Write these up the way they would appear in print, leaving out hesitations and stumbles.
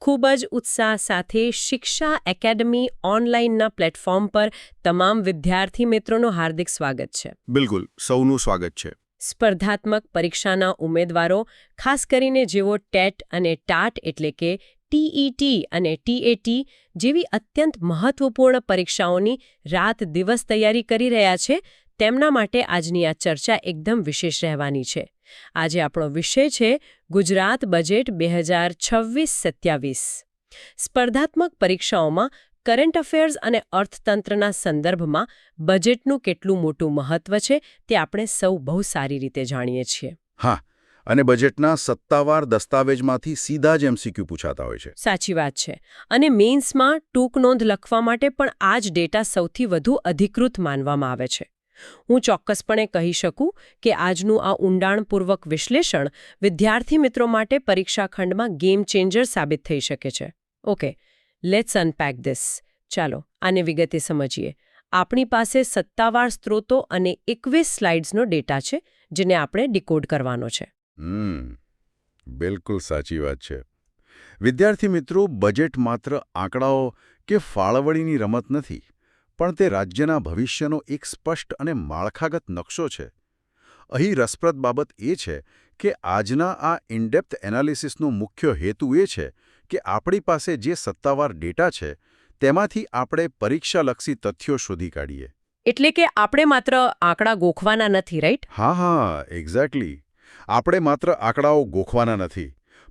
ખૂબ જ ઉત્સાહ સાથે શિક્ષા એકેડમી ઓનલાઈનના પ્લેટફોર્મ પર તમામ વિદ્યાર્થી મિત્રોનું હાર્દિક સ્વાગત છે. બિલકુલ, સૌનું સ્વાગત છે. સ્પર્ધાત્મક પરીક્ષાના ઉમેદવારો, ખાસ કરીને જેઓ ટેટ અને ટાટ એટલે કે ટીઈટી અને ટીએટી જેવી અત્યંત મહત્વપૂર્ણ પરીક્ષાઓની રાત દિવસ તૈયારી કરી રહ્યા છે, તેમના માટે આજની આ ચર્ચા એકદમ વિશેષ રહેવાની છે. આજે આપણો વિષય છે ગુજરાત બજેટ 2026-27. સ્પર્ધાત્મક પરીક્ષાઓમાં કરંટ અફેર્સ અને અર્થતંત્રના સંદર્ભમાં બજેટનું કેટલું મોટું મહત્વ છે તે આપણે સૌ બહુ સારી રીતે જાણીએ છીએ. હા, અને બજેટના સત્તાવાર દસ્તાવેજમાંથી સીધા જ એમસીક્યુ પૂછાતા હોય છે. સાચી વાત છે. અને મેઇન્સમાં ટૂંક નોંધ લખવા માટે પણ આ જ ડેટા સૌથી વધુ અધિકૃત માનવામાં આવે છે. હું ચોક્કસપણે કહી શકું કે આજનું આ ઊંડાણપૂર્વક વિશ્લેષણ વિદ્યાર્થી મિત્રો માટે પરીક્ષા ખંડમાં ગેમ ચેન્જર સાબિત થઈ શકે છે. Okay, let's unpack this. ચાલો આને વિગતે સમજીએ. આપણી પાસે સત્તાવાર સ્ત્રોતો અને 21 સ્લાઇડ્સનો ડેટા છે, જેને આપણે ડીકોડ કરવાનો છે. બિલકુલ સાચી વાત છે. વિદ્યાર્થી મિત્રો, બજેટ માત્ર આંકડાઓ કે ફાળવણીની રમત નથી, પણ તે રાજ્યના ભવિષ્યનો એક સ્પષ્ટ અને માળખાગત નકશો છે. અહીં રસપ્રદ બાબત એ છે કે આજના આ ઇનડેપ્થ એનાલિસિસનો મુખ્ય હેતુ એ છે કે આપણી પાસે જે સત્તાવાર ડેટા છે તેમાંથી આપણે પરીક્ષાલક્ષી તથ્યો શોધી કાઢીએ. એટલે કે આપણે માત્ર આંકડા ગોખવાના નથી, રાઈટ? હા, એક્ઝેક્ટલી. આપણે માત્ર આંકડાઓ ગોખવાના નથી,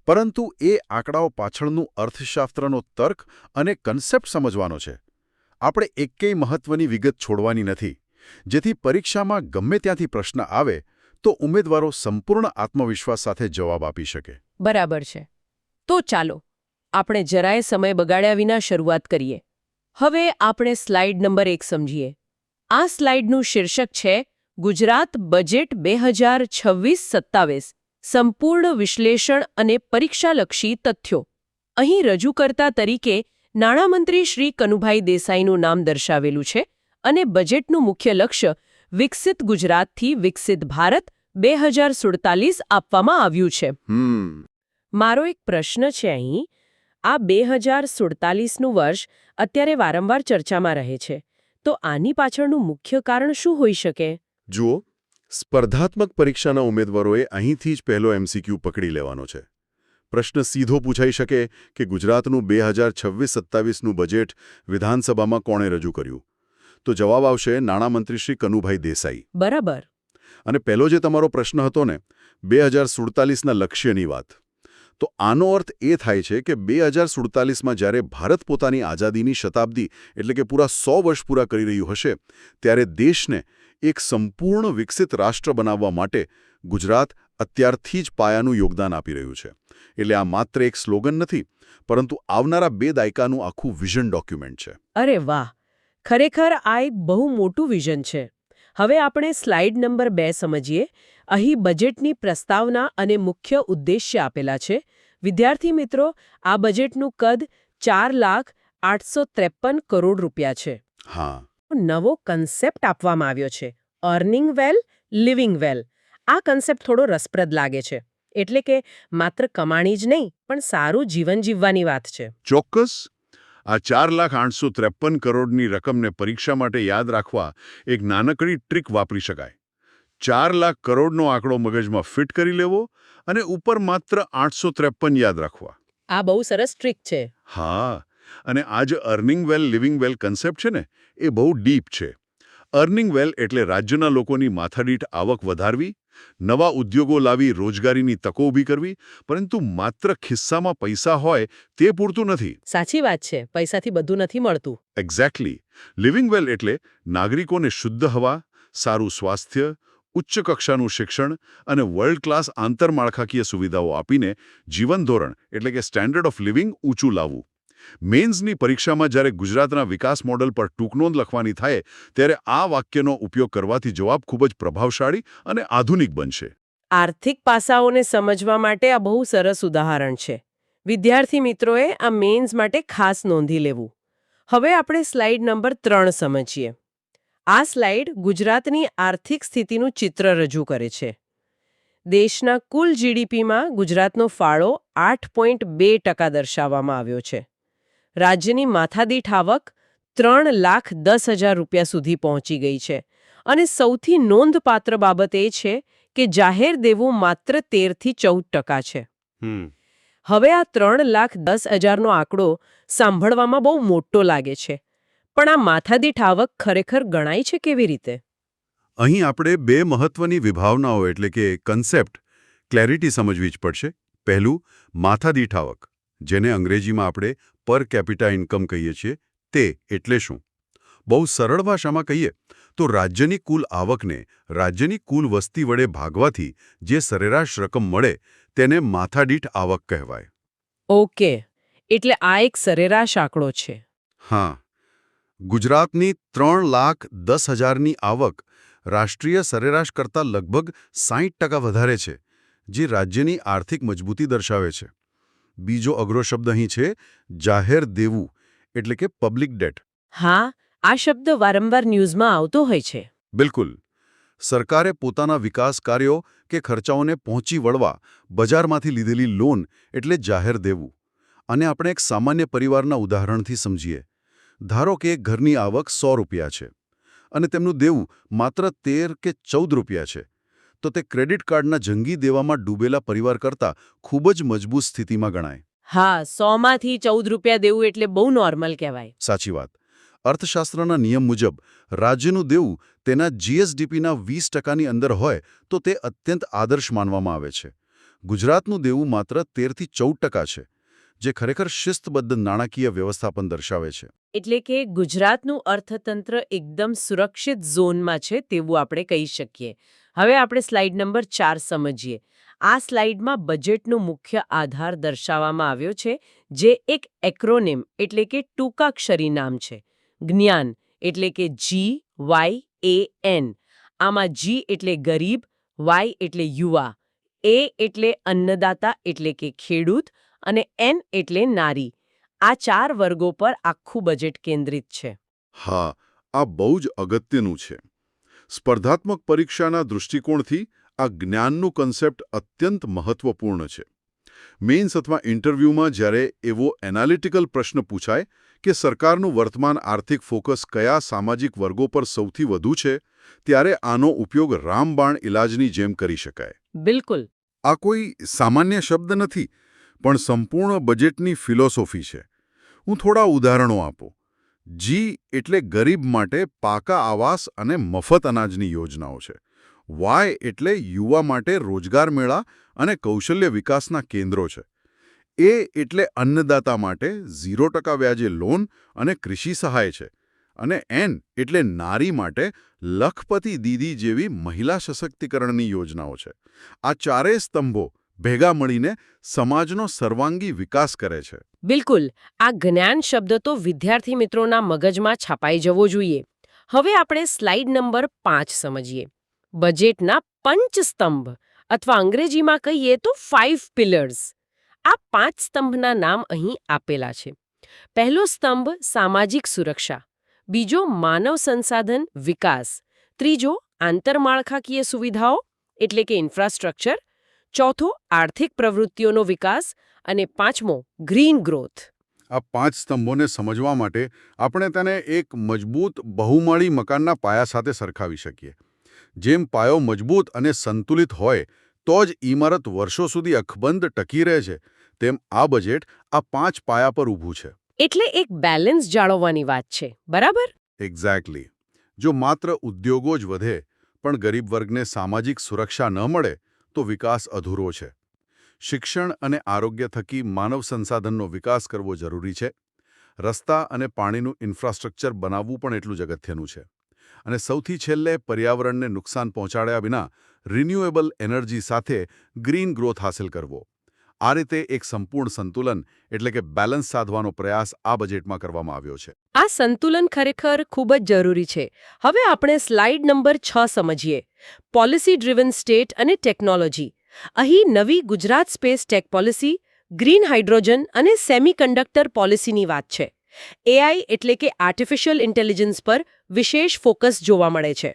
પરંતુ એ આંકડાઓ પાછળનું અર્થશાસ્ત્રનો તર્ક અને કન્સેપ્ટ સમજવાનો છે. આપણે એકેય મહત્વની વિગત છોડવાની નથી, જેથી પરીક્ષામાં ગમે ત્યાંથી પ્રશ્ન આવે તો ઉમેદવારો સંપૂર્ણ આત્મવિશ્વાસ સાથે જવાબ આપી શકે. બરાબર છે. તો ચાલો આપણે જરાય સમય બગાડ્યા વિના શરૂઆત કરીએ. હવે આપણે સ્લાઇડ નંબર 1 સમજીએ. આ સ્લાઇડનું શીર્ષક છે ગુજરાત બજેટ 2026-27, સંપૂર્ણ વિશ્લેષણ અને પરીક્ષાલક્ષી તથ્યો. અહીં રજૂ કરતા તરીકે નાણામંત્રી શ્રી કનુભાઈ દેસાઈનું નામ દર્શાવેલું છે અને બજેટનું મુખ્ય લક્ષ્ય વિકસિત ગુજરાતથી વિકસિત ભારત 2047 આપવામાં આવ્યું છે. મારો એક પ્રશ્ન છે અહીં. આ 2047નું વર્ષ અત્યારે વારંવાર ચર્ચામાં રહે છે, તો આની પાછળનું મુખ્ય કારણ શું હોઈ શકે? જુઓ, સ્પર્ધાત્મક પરીક્ષાના ઉમેદવારોએ અહીંથી જ પહેલો એમસીક્યુ પકડી લેવાનો છે. પ્રશ્ન સીધો પૂછાઈ શકે કે ગુજરાતનું 2026-27નું બજેટ વિધાનસભામાં કોણે રજૂ કર્યું? તો જવાબ આવશે નાણામંત્રી શ્રી કનુભાઈ દેસાઈ. બરાબર. અને પહેલો જે તમારો પ્રશ્ન હતો ને, 2047ના લક્ષ્યની વાત, તો આનો અર્થ એ થાય છે કે 2047માં જ્યારે ભારત પોતાની આઝાદીની શતાબ્દી એટલે કે પૂરા 100 વર્ષ પૂરા કરી રહ્યું હશે, ત્યારે દેશને એક સંપૂર્ણ વિકસિત રાષ્ટ્ર બનાવવા માટે ગુજરાત અત્યારથી જ પાયાનું યોગદાન આપી રહ્યું છે. એટલે આ માત્ર એક સ્લોગન નથી, પરંતુ આવનારા 2 દાયકાનું આખું વિઝન ડોક્યુમેન્ટ છે. અરે વાહ, ખરેખર આ એક બહુ મોટું વિઝન છે. હવે આપણે સ્લાઇડ નંબર 2 સમજીએ. અહીં બજેટની પ્રસ્તાવના અને મુખ્ય ઉદ્દેશ્ય આપેલા છે. વિદ્યાર્થી મિત્રો, આ બજેટનું કદ 4,853 કરોડ રૂપિયા છે. હા, નવો કન્સેપ્ટ આપવામાં આવ્યો છે, અર્નિંગ વેલ, લિવિંગ વેલ. આ કન્સેપ્ટ થોડો રસપ્રદ લાગે છે. એટલે કે માત્ર કમાણી જ નહીં, પણ સારું જીવન જીવવાની વાત છે. ચોક્કસ. આ 4,853 કરોડની રકમને પરીક્ષા માટે યાદ રાખવા એક નાનકડી ટ્રીક વાપરી શકાય. 4 લાખ કરોડનો આંકડો મગજમાં ફિટ કરી લેવો અને ઉપર માત્ર 853 યાદ રાખવા. આ બહુ સરસ ટ્રીક છે. હા, અને આ જે અર્નિંગ વેલ લિવિંગ વેલ કન્સેપ્ટ છે ને, એ બહુ ડીપ છે. અર્નિંગ વેલ એટલે રાજ્યના લોકોની માથાદીઠ આવક વધારવી, નવા ઉદ્યોગો લાવી રોજગારીની તકો ઊભી કરવી, પરંતુ માત્ર ખિસ્સામાં પૈસા હોય તે પૂરતું નથી. સાચી વાત છે, પૈસાથી બધું નથી મળતું. એક્ઝેક્ટલી. લિવિંગ વેલ એટલે નાગરિકોને શુદ્ધ હવા, સારું સ્વાસ્થ્ય, ઉચ્ચ કક્ષાનું શિક્ષણ અને વર્લ્ડ ક્લાસ આંતરમાળખાકીય સુવિધાઓ આપીને જીવન ધોરણ એટલે કે સ્ટેન્ડર્ડ ઓફ લિવિંગ ઊંચું લાવવું. મેન્સની પરીક્ષામાં જ્યારે ગુજરાતના વિકાસ મોડલ પર ટૂંકનોંધ લખવાની થાય, ત્યારે આ વાક્યનો ઉપયોગ કરવાથી જવાબ ખૂબ જ પ્રભાવશાળી અને આધુનિક બનશે. આર્થિક પાસાઓને સમજવા માટે આ બહુ સરસ ઉદાહરણ છે. વિદ્યાર્થી મિત્રોએ આ મેન્સ માટે ખાસ નોંધી લેવું. હવે આપણે સ્લાઇડ નંબર 3 સમજીએ. આ સ્લાઇડ ગુજરાતની આર્થિક સ્થિતિનું ચિત્ર રજૂ કરે છે. દેશના કુલ જીડીપીમાં ગુજરાતનો ફાળો 8.2% દર્શાવવામાં આવ્યો છે. રાજ્યની માથાદીઠ આવક 3,10,000 રૂપિયા સુધી પહોંચી ગઈ છે અને સૌથી નોંધપાત્ર બાબત એ છે કે જાહેર દેવું માત્ર 13-14% છે. હવે આ 3,10,000નો આંકડો સાંભળવામાં બહુ મોટો લાગે છે, પણ આ માથાદીઠ આવક ખરેખર ગણાય છે કેવી રીતે? અહીં આપણે બે મહત્વની વિભાવનાઓ એટલે કે કન્સેપ્ટ ક્લેરિટી સમજવી જ પડશે. પહેલું, માથાદીઠ આવક, જેને અંગ્રેજીમાં આપણે પર કેપિટા ઇન્કમ કહીએ છીએ, તે એટલે શું? બહુ સરળ ભાષામાં કહીએ તો રાજ્યની કુલ આવકને રાજ્યની કુલ વસ્તી વડે ભાગવાથી જે સરેરાશ રકમ મળે તેને માથાદીઠ આવક કહેવાય. ઓકે, એટલે આ એક સરેરાશ આંકડો છે. હા, ગુજરાતની 3,10,000ની આવક રાષ્ટ્રીય સરેરાશ કરતાં લગભગ 60% વધારે છે, જે રાજ્યની આર્થિક મજબૂતી દર્શાવે છે. બીજો અઘરો શબ્દ અહીં છે જાહેર દેવું, એટલે કે પબ્લિક ડેટ. હા, આ શબ્દ વારંવાર ન્યૂઝમાં આવતો હોય છે. બિલકુલ. સરકારે પોતાના વિકાસ કાર્યો કે ખર્ચાઓને પહોંચી વળવા બજારમાંથી લીધેલી લોન એટલે જાહેર દેવું. અને આપણે એક સામાન્ય પરિવારના ઉદાહરણથી સમજીએ. ધારો કે એક ઘરની આવક 100 રૂપિયા છે અને તેમનું દેવું માત્ર 13 કે 14 રૂપિયા છે, તો તે ક્રેડિટ કાર્ડના જંગી દેવામાં ડૂબેલા પરિવાર કરતાં ખૂબ જ મજબૂત સ્થિતિમાં ગણાય. હા, 100માંથી 14 રૂપિયા દેવું એટલે બહુ નોર્મલ કહેવાય. સાચી વાત. અર્થશાસ્ત્રના નિયમ મુજબ રાજ્યનું દેવું તેના જીએસડીપીના 20%ની અંદર હોય તો તે અત્યંત આદર્શ માનવામાં આવે છે. ગુજરાતનું દેવું માત્ર 13-14% છે, જે ખરેખર શિસ્તબદ્ધ નાણાકીય વ્યવસ્થાપન દર્શાવે છે. એટલે કે ગુજરાતનું અર્થતંત્ર એકદમ સુરક્ષિત ઝોનમાં છે તેવું આપણે કહી શકીએ. હવે આપણે સ્લાઇડ નંબર 4 સમજીએ. આ સ્લાઇડમાં બજેટનો મુખ્ય આધાર દર્શાવવામાં આવ્યો છે, જે એક એક્રોનિમ એટલે કે ટૂંકાક્ષરી નામ છે. જ્ઞાન એટલે કે GYAN. આમાં G એટલે ગરીબ, Y એટલે યુવા, A એટલે અન્નદાતા એટલે કે ખેડૂત અને N એટલે નારી. આ 4 વર્ગો પર આખું બજેટ કેન્દ્રિત છે. હા, આ બહુ જ અગત્યનું છે. સ્પર્ધાત્મક પરીક્ષાના દૃષ્ટિકોણથી આ જ્ઞાનનું કન્સેપ્ટ અત્યંત મહત્વપૂર્ણ છે. મેઇન્સ અથવા ઇન્ટરવ્યૂમાં જ્યારે એવો એનાલિટિકલ પ્રશ્ન પૂછાય કે સરકારનું વર્તમાન આર્થિક ફોકસ કયા સામાજિક વર્ગો પર સૌથી વધુ છે, ત્યારે આનો ઉપયોગ રામબાણ ઇલાજની જેમ કરી શકાય. બિલકુલ. આ કોઈ સામાન્ય શબ્દ નથી, પણ સંપૂર્ણ બજેટની ફિલોસોફી છે. હું થોડા ઉદાહરણો આપું. જી એટલે ગરીબ માટે પાકા આવાસ અને મફત અનાજની યોજનાઓ છે. વાય એટલે યુવા માટે રોજગાર મેળા અને કૌશલ્ય વિકાસના કેન્દ્રો છે. એ એટલે અન્નદાતા માટે 0% વ્યાજે લોન અને કૃષિ સહાય છે. અને એન એટલે નારી માટે લખપતિ દીદી જેવી મહિલા સશક્તિકરણની યોજનાઓ છે. આ ચારેય સ્તંભો ભેગા મળીને સમાજનો સર્વાંગી વિકાસ કરે છે. બિલકુલ. આ જ્ઞાન શબ્દ તો વિદ્યાર્થી મિત્રોના મગજમાં છાપાઈ જવો જોઈએ. હવે આપણે સ્લાઇડ નંબર 5 સમજીએ. બજેટના પંચસ્તંભ અથવા અંગ્રેજીમાં કહીએ તો 5 પિલર્સ. આ 5 સ્તંભના નામ અહીં આપેલા છે. પહેલો સ્તંભ સામાજિક સુરક્ષા, બીજો માનવ સંસાધન વિકાસ, ત્રીજો આંતરમાળખાકીય સુવિધાઓ એટલે કે ઇન્ફ્રાસ્ટ્રક્ચર, ચોથો આર્થિક પ્રવૃત્તિઓનો વિકાસ અને પાંચમો ગ્રીન ગ્રોથ. આ 5 સ્તંભોને સમજવા માટે આપણે તેને એક મજબૂત બહુમાળી મકાનના પાયા સાથે સરખાવી શકીએ. જેમ પાયો મજબૂત અને સંતુલિત હોય તો જ ઇમારત વર્ષો સુધી અકબંધ ટકી રહે છે, તેમ આ બજેટ આ 5 પાયા પર ઊભું છે. એટલે એક બેલેન્સ જાળવવાની વાત છે, બરાબર? એક્ઝેક્ટલી. જો માત્ર ઉદ્યોગો જ વધે પણ ગરીબ વર્ગને સામાજિક સુરક્ષા ન મળે તો વિકાસ અધૂરો છે. શિક્ષણ અને આરોગ્ય થકી માનવ સંસાધનનો વિકાસ કરવો જરૂરી છે. રસ્તા અને પાણીનું ઇન્ફ્રાસ્ટ્રક્ચર બનાવવું પણ એટલું જ અગત્યનું છે. અને સૌથી છેલ્લે પર્યાવરણને નુકસાન પહોંચાડ્યા વિના રિન્યુએબલ એનર્જી સાથે ગ્રીન ગ્રોથ હાંસલ કરવો. આ રીતે એક સંપૂર્ણ સંતુલન એટલે કે બેલેન્સ સાધવાનો પ્રયાસ આ બજેટમાં કરવામાં આવ્યો છે. આ સંતુલન ખરેખર ખૂબ જ જરૂરી છે. હવે આપણે સ્લાઇડ નંબર 6 સમજીએ. પોલિસી ડ્રિવન સ્ટેટ અને ટેકનોલોજી. અહીં નવી Gujarat space tech policy, green hydrogen અને સેમિકન્ડક્ટર પોલિસીની વાત છે. એઆઈ એટલે કે આર્ટિફિશિયલ ઇન્ટેલિજન્સ પર વિશેષ ફોકસ જોવા મળે છે.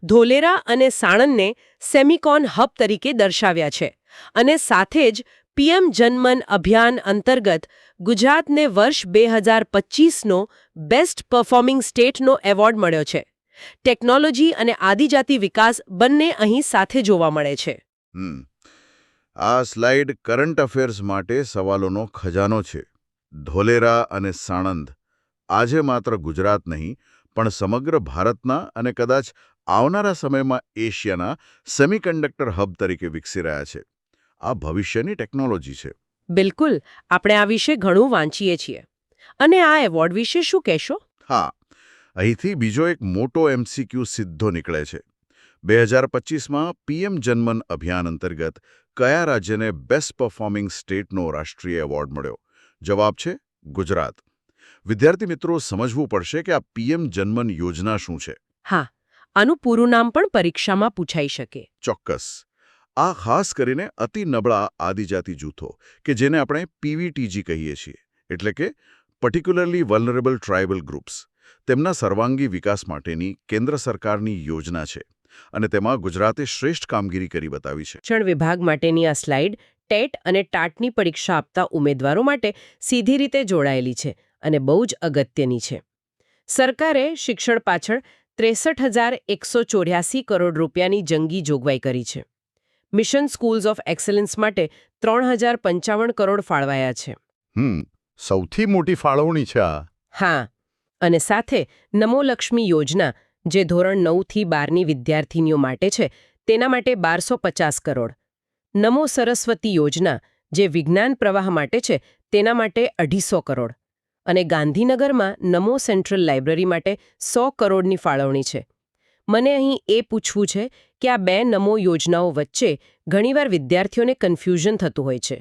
ધોલેરા અને સાણંદને સેમિકોન હબ તરીકે દર્શાવ્યા છે અને સાથે જ પીએમ જનમન અભિયાન અંતર્ગત ગુજરાતને વર્ષ 2025નો બેસ્ટ પરફોર્મિંગ સ્ટેટનો એવોર્ડ મળ્યો છે. ટેકનોલોજી અને આદિજાતિ વિકાસ બંને અહીં સાથે જોવા મળે છે. આ સ્લાઇડ કરંટ અફેર્સ માટે સવાલોનો ખજાનો છે. ધોલેરા અને સાણંદ આજે માત્ર ગુજરાત નહીં પણ સમગ્ર ભારતના અને કદાચ આવનારા સમયમાં એશિયાના સેમિકન્ડક્ટર હબ તરીકે વિકસી રહ્યા છે. આ ભવિષ્યની ટેકનોલોજી છે. બિલકુલ, આપણે આ વિશે ઘણું વાંચીએ છીએ. અને આ એવોર્ડ વિશે શું કહેશો? હા, અહીંથી બીજો એક મોટો એમસીક્યુ સીધો નીકળે છે. 2025માં પીએમ જનમન અભિયાન અંતર્ગત કયા રાજ્યને બેસ્ટ પરફોર્મિંગ સ્ટેટનો રાષ્ટ્રીય એવોર્ડ મળ્યો? જવાબ છે ગુજરાત. વિદ્યાર્થી મિત્રો, સમજવું પડશે કે આ પીએમ જનમન યોજના શું છે. હા, આનું પૂરું નામ પણ પરીક્ષામાં પૂછાઈ શકે. ચોક્કસ. આ ખાસ કરીને અતિ નબળા આદિજાતિ જૂથો કે જેને આપણે પીવીટીજી કહીએ છીએ, એટલે કે પર્ટિક્યુલરલી વલ્નરેબલ ટ્રાઇબલ ગ્રુપ્સ, તેમના સર્વાંગી વિકાસ માટેની કેન્દ્ર સરકારની યોજના છે અને તેમાં ગુજરાતે શ્રેષ્ઠ કામગીરી કરી બતાવી છે. શિક્ષણ વિભાગ માટેની આ સ્લાઇડ ટેટ અને ટાટની પરીક્ષા આપતા ઉમેદવારો માટે સીધી રીતે જોડાયેલી છે અને બહુ જ અગત્યની છે. સરકારે શિક્ષણ પાછળ 63,184 કરોડ રૂપિયાની જંગી જોગવાઈ કરી છે. મિશન સ્કૂલ્સ ઓફ એક્સલન્સ માટે 3,055 કરોડ ફાળવાયા છે. સૌથી મોટી ફાળવણી છે આ. હા, અને સાથે નમો લક્ષ્મી યોજના, જે ધોરણ 9થી 12ની વિદ્યાર્થીનીઓ માટે છે, તેના માટે 1,250 કરોડ. નમો સરસ્વતી યોજના, જે વિજ્ઞાન પ્રવાહ માટે છે, તેના માટે 250 કરોડ. અને ગાંધીનગરમાં નમો સેન્ટ્રલ લાઇબ્રેરી માટે 100 કરોડની ફાળવણી છે. મને અહીં એ પૂછવું છે કે આ બે નમો યોજનાઓ વચ્ચે ઘણીવાર વિદ્યાર્થીઓને કન્ફ્યુઝન થતું હોય છે.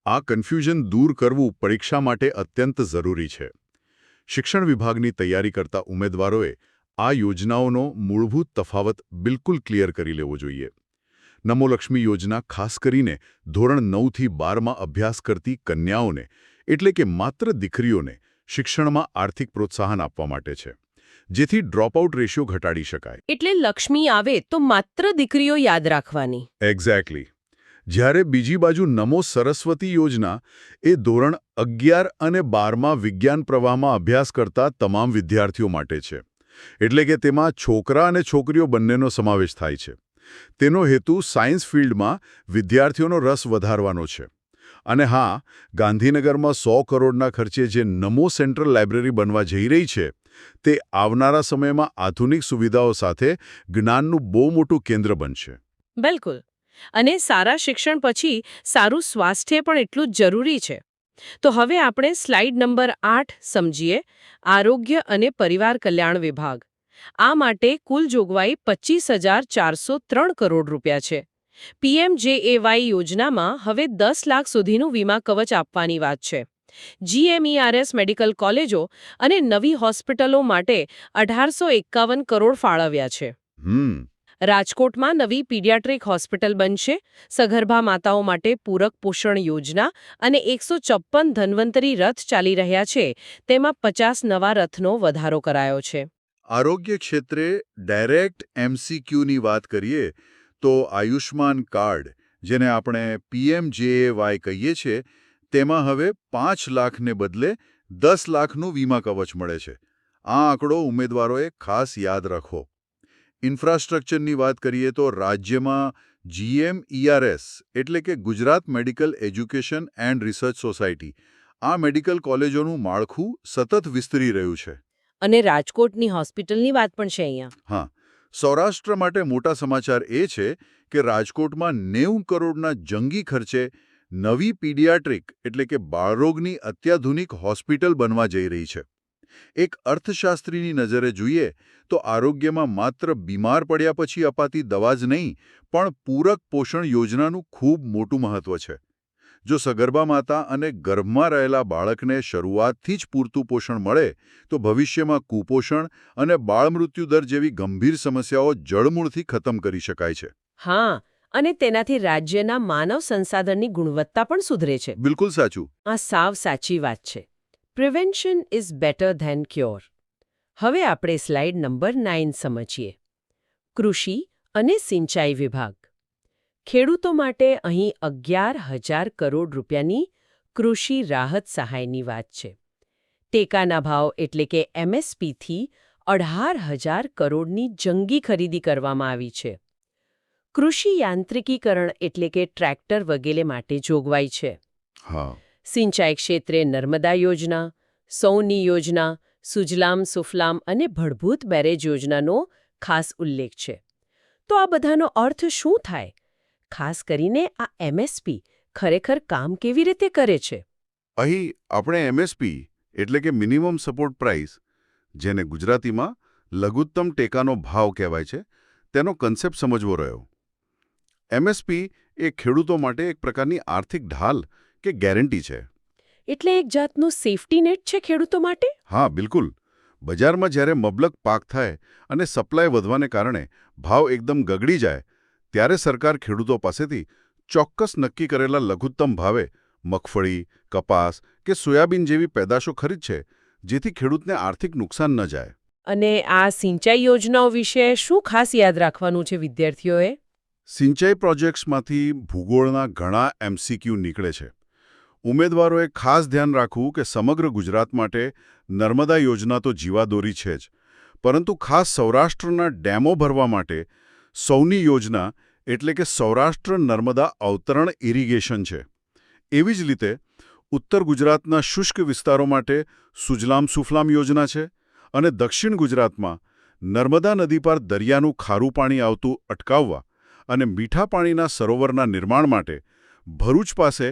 આ કન્ફ્યુઝન દૂર કરવું પરીક્ષા માટે અત્યંત જરૂરી છે. શિક્ષણ વિભાગની તૈયારી કરતા ઉમેદવારોએ આ યોજનાઓનો મૂળભૂત તફાવત બિલકુલ ક્લિયર કરી લેવો જોઈએ. નમો લક્ષ્મી યોજના ખાસ કરીને ધોરણ 9થી 12માં અભ્યાસ કરતી કન્યાઓને, એટલે કે માત્ર દીકરીઓને, શિક્ષણમાં આર્થિક પ્રોત્સાહન આપવા માટે છે, જેથી ડ્રોપઆઉટ રેશિયો ઘટાડી શકાય. એટલે લક્ષ્મી આવે તો માત્ર દીકરીઓ યાદ રાખવાની. એક્ઝેક્ટલી. જ્યારે બીજી બાજુ નમો સરસ્વતી યોજના એ ધોરણ 11 અને 12માં વિજ્ઞાન પ્રવાહમાં અભ્યાસ કરતા તમામ વિદ્યાર્થીઓ માટે છે. એટલે કે તેમાં છોકરા અને છોકરીઓ બંનેનો સમાવેશ થાય છે. તેનો હેતુ સાયન્સ ફિલ્ડમાં વિદ્યાર્થીઓનો રસ વધારવાનો છે. અને હા, ગાંધીનગરમાં 100 કરોડના ખર્ચે જે નમો સેન્ટ્રલ લાઇબ્રેરી બનવા જઈ રહી છે, તે આવનારા સમયમાં આધુનિક સુવિધાઓ સાથે જ્ઞાનનું બહુ મોટું કેન્દ્ર બનશે. બિલકુલ. અને સારા શિક્ષણ પછી સારું સ્વાસ્થ્ય પણ એટલું જ જરૂરી છે. તો હવે આપણે સ્લાઇડ નંબર 8 સમજીએ, આરોગ્ય અને પરિવાર કલ્યાણ વિભાગ. આ માટે કુલ જોગવાઈ 25,403 કરોડ રૂપિયા છે. પીએમજેએવાય યોજનામાં હવે 10 લાખ સુધીનું વીમા કવચ આપવાની વાત છે. જીએમઈઆરએસ મેડિકલ કોલેજો અને નવી હોસ્પિટલો માટે 1,851 કરોડ ફાળવ્યા છે. રાજકોટમાં નવી પીડિયાટ્રિક હોસ્પિટલ બનશે, સગર્ભા માતાઓ માટે પૂરક પોષણ યોજના અને 154 ધન્વંતરી રથ ચાલી રહ્યા છે, તેમાં 50 નવા રથનો વધારો કરાયો છે. આરોગ્ય ક્ષેત્રે ડાયરેક્ટ એમસીક્યુની વાત કરીએ તો આયુષ્માન કાર્ડ, જેને આપણે પીએમજેએવાય કહીએ છીએ, તેમાં હવે 5 લાખને બદલે 10 લાખનું વીમા કવચ મળે છે. આ આંકડો ઉમેદવારોએ ખાસ યાદ રાખવો. ઇન્ફ્રાસ્ટ્રક્ચરની વાત કરીએ તો રાજ્યમાં જીએમઈઆરએસ, એટલે કે Gujarat medical education and research society, આ મેડિકલ કોલેજોનું માળખું સતત વિસ્તરી રહ્યું છે. અને રાજકોટની હોસ્પિટલની વાત પણ છે અહીંયા. હા, સૌરાષ્ટ્ર માટે મોટા સમાચાર એ છે કે રાજકોટમાં 90 કરોડના જંગી ખર્ચે નવી પીડિયાટ્રિક, એટલે કે બાળરોગની અત્યાધુનિક હોસ્પિટલ બનવા જઈ રહી છે. એક અર્થશાસ્ત્રીની નજરે જોઈએ તો આરોગ્યમાં માત્ર બીમાર પડ્યા પછી અપાતી દવા જ નહીં, પણ પૂરક પોષણ યોજનાનું ખૂબ મોટું મહત્વ છે. જો સગર્ભા માતા અને ગર્ભમાં રહેલા બાળકને શરૂઆતથી જ પૂરતું પોષણ મળે તો ભવિષ્યમાં કુપોષણ અને બાળમૃત્યુ દર જેવી ગંભીર સમસ્યાઓ જડમૂળથી ખતમ કરી શકાય છે. હા, અને તેનાથી રાજ્યના માનવ સંસાધનની ગુણવત્તા પણ સુધરે છે. બિલકુલ સાચું. આ સાવ સાચી વાત છે. Prevention is better than cure. હવે આપણે સ્લાઇડ નંબર 9 સમજીએ. કૃષિ અને સિંચાઈ વિભાગ. ખેડૂતો માટે અહીં 11,000 કરોડ રૂપિયાની કૃષિ રાહત સહાયની વાત છે. ટેકાના ભાવ એટલે કે MSPથી 18,000 કરોડની જંગી ખરીદી કરવામાં આવી છે. કૃષિ યાંત્રિકીકરણ એટલે કે ટ્રેક્ટર વગેરે માટે જોગવાઈ છે. હા. સિંચાઈ ક્ષેત્રે નર્મદા યોજના, સૌની યોજના, સુજલામ સુફલામ અને ભડભૂત બેરેજ યોજનાનો ખાસ ઉલ્લેખ છે. તો આ બધાનો અર્થ શું થાય? ખાસ કરીને આ MSP ખરેખર કામ કેવી રીતે કરે છે? અહીં આપણે MSP એટલે કે મિનિમમ સપોર્ટ પ્રાઇસ, જેને ગુજરાતીમાં લઘુત્તમ ટેકાનો ભાવ કહેવાય છે, તેનો કન્સેપ્ટ સમજવો રહ્યો. MSP એ ખેડૂતો માટે એક પ્રકારની આર્થિક ઢાલ કે ગેરંટી છે. એટલે એક જાતનું સેફટી નેટ છે ખેડૂતો માટે? હા, બિલકુલ. બજારમાં જ્યારે મબલક પાક થાય અને સપ્લાય વધવાને કારણે ભાવ એકદમ ગગડી જાય, ત્યારે સરકાર ખેડૂતો પાસેથી ચોક્કસ નક્કી કરેલા લઘુત્તમ ભાવે મગફળી, કપાસ કે સોયાબીન જેવી પેદાશો ખરીદશે, જેથી ખેડૂતને આર્થિક નુકસાન ન જાય. અને આ સિંચાઈ યોજનાઓ વિશે શું ખાસ યાદ રાખવાનું છે વિદ્યાર્થીઓએ? સિંચાઈ પ્રોજેક્ટ્સમાંથી ભૂગોળના ઘણા MCQ નીકળે છે. ઉમેદવારોએ ખાસ ધ્યાન રાખવું કે સમગ્ર ગુજરાત માટે નર્મદા યોજના તો જીવાદોરી છે જ, પરંતુ ખાસ સૌરાષ્ટ્રના ડેમો ભરવા માટે સૌની યોજના એટલે કે સૌરાષ્ટ્ર નર્મદા અવતરણ ઇરિગેશન છે. એવી જ રીતે ઉત્તર ગુજરાતના શુષ્ક વિસ્તારો માટે સુજલામ સુફલામ યોજના છે અને દક્ષિણ ગુજરાતમાં નર્મદા નદી પર દરિયાનું ખારું પાણી આવતું અટકાવવા અને મીઠા પાણીના સરોવરના નિર્માણ માટે ભરૂચ પાસે